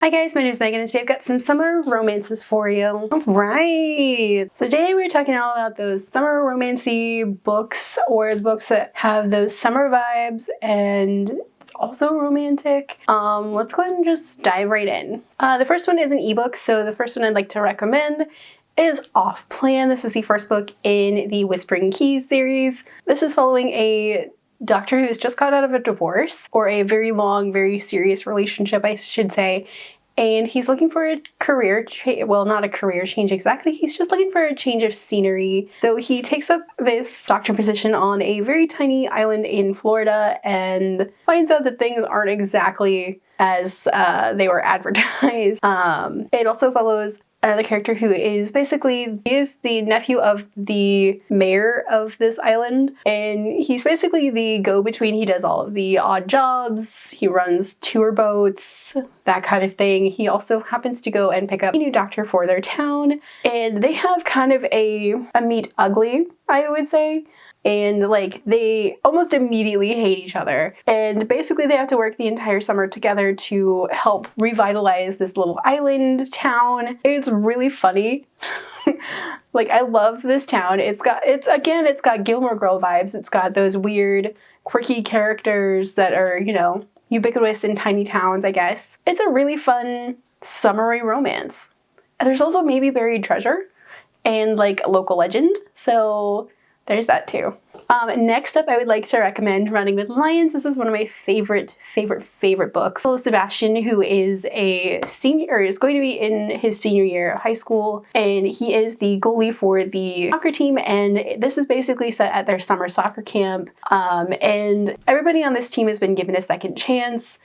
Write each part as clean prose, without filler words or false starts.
Hi guys, my name is Megan and today I've got some summer romances for you. Alright, so today we're talking all about those summer romancy books or the books that have those summer vibes and it's also romantic. Let's go ahead and just dive right in. The first one is an ebook, so the first one I'd like to recommend is Off Plan. This is the first book in the Whispering Keys series. This is following a doctor who's just got out of a divorce, or a very long, very serious relationship, I should say, and he's looking for a career well, not a career change exactly, he's just looking for a change of scenery. So he takes up this doctor position on a very tiny island in Florida and finds out that things aren't exactly as they were advertised. It also follows another character who is the nephew of the mayor of this island, and he's basically the go-between. He does all of the odd jobs, he runs tour boats, that kind of thing. He also happens to go and pick up a new doctor for their town, and they have kind of a meet ugly, I would say. And like they almost immediately hate each other, and basically they have to work the entire summer together to help revitalize this little island town. It's really funny. Like, I love this town. It's got Gilmore Girl vibes. It's got those weird quirky characters that are, you know, ubiquitous in tiny towns, I guess. It's a really fun summery romance. And there's also maybe buried treasure and like a local legend, so there's that too. Next up, I would like to recommend Running with Lions. This is one of my favorite books. So Sebastian, who is a senior, or is going to be in his senior year of high school, and he is the goalie for the soccer team, and this is basically set at their summer soccer camp. And everybody on this team has been given a second chance.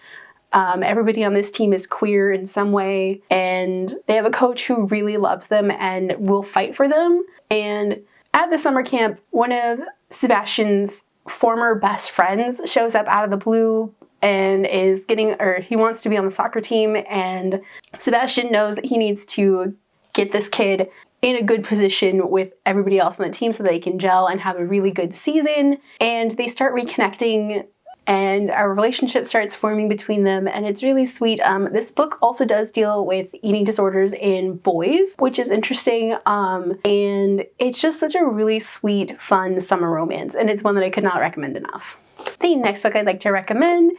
Everybody on this team is queer in some way, and they have a coach who really loves them and will fight for them. And at the summer camp, one of Sebastian's former best friends shows up out of the blue and he wants to be on the soccer team, and Sebastian knows that he needs to get this kid in a good position with everybody else on the team so they can gel and have a really good season, and they start reconnecting. And our relationship starts forming between them, and it's really sweet. This book also does deal with eating disorders in boys, which is interesting, and it's just such a really sweet, fun summer romance, and it's one that I could not recommend enough. The next book I'd like to recommend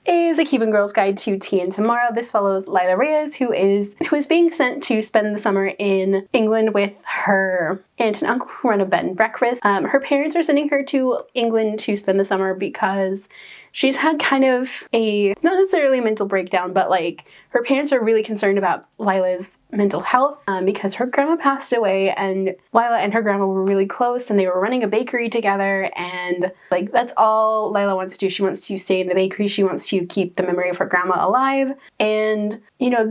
is A Cuban Girl's Guide to Tea and Tomorrow. This follows Lila Reyes, who is being sent to spend the summer in England with her aunt and uncle who run a bed and breakfast. Her parents are sending her to England to spend the summer because she's had kind of it's not necessarily a mental breakdown, but like her parents are really concerned about Lila's mental health because her grandma passed away, and Lila and her grandma were really close, and they were running a bakery together, and like that's all Lila wants to do. She wants to stay in the bakery. She wants to keep the memory of her grandma alive, and you know,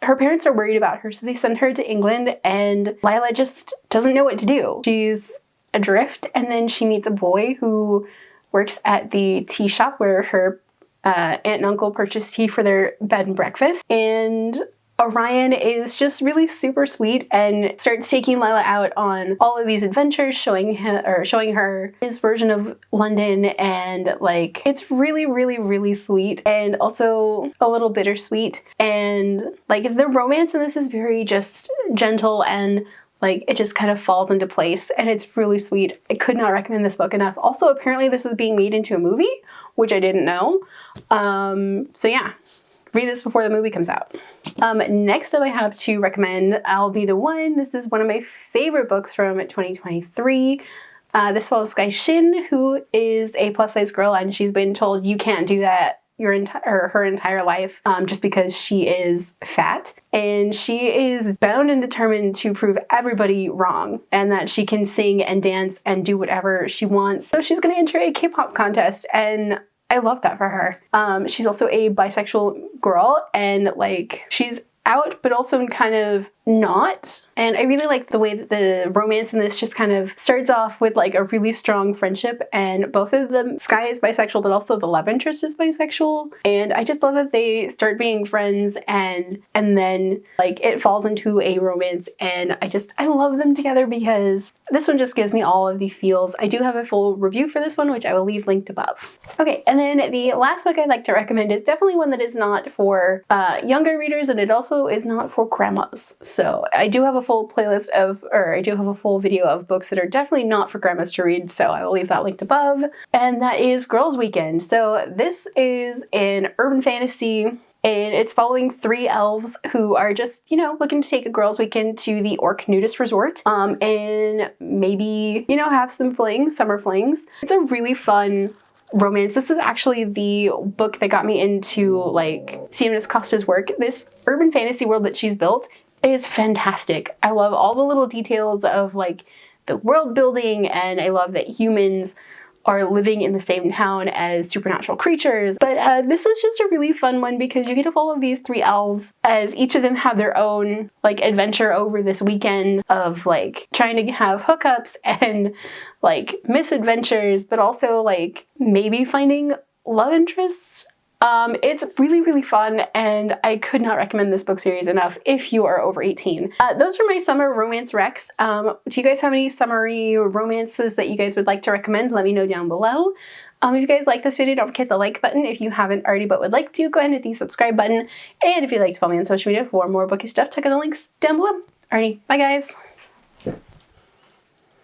her parents are worried about her, so they send her to England, and Lila just doesn't know what to do. She's adrift, and then she meets a boy who works at the tea shop where her aunt and uncle purchased tea for their bed and breakfast, and Orion is just really super sweet and starts taking Lila out on all of these adventures, showing her his version of London, and like it's really sweet and also a little bittersweet, and like the romance in this is very just gentle and like it just kind of falls into place, and it's really sweet. I could not recommend this book enough. Also, apparently this is being made into a movie, which I didn't know. So yeah, read this before the movie comes out. Next up I have to recommend I'll Be the One. This is one of my favorite books from 2023. This follows Sky Shin, who is a plus-size girl, and she's been told you can't do that her entire life just because she is fat, and she is bound and determined to prove everybody wrong and that she can sing and dance and do whatever she wants. So she's going to enter a K-pop contest, and I love that for her. She's also a bisexual girl, and like she's out, but also kind of not. And I really like the way that the romance in this just kind of starts off with like a really strong friendship, and both of them, Sky is bisexual, but also the love interest is bisexual. And I just love that they start being friends and then like it falls into a romance, and I love them together because this one just gives me all of the feels. I do have a full review for this one, which I will leave linked above. Okay, and then the last book I'd like to recommend is definitely one that is not for younger readers, and it also is not for grandmas. So I do have a full playlist of, or I do have a full video of books that are definitely not for grandmas to read, so I will leave that linked above. And that is Girls Weekend. So this is an urban fantasy, and it's following three elves who are just, you know, looking to take a girls' weekend to the Orc nudist resort, and maybe, you know, have some flings, summer flings. It's a really fun romance. This is actually the book that got me into like Siemens Costa's work. This urban fantasy world that she's built is fantastic. I love all the little details of like the world building, and I love that humans are living in the same town as supernatural creatures. But this is just a really fun one because you get to follow these three elves as each of them have their own like adventure over this weekend of like trying to have hookups and like misadventures, but also like maybe finding love interests. It's really, really fun, and I could not recommend this book series enough if you are over 18. Those are my summer romance recs. Do you guys have any summery romances that you guys would like to recommend? Let me know down below. If you guys like this video, don't forget the like button. If you haven't already but would like to, go ahead and hit the subscribe button. And if you'd like to follow me on social media for more bookish stuff, check out the links down below. Alrighty, bye guys.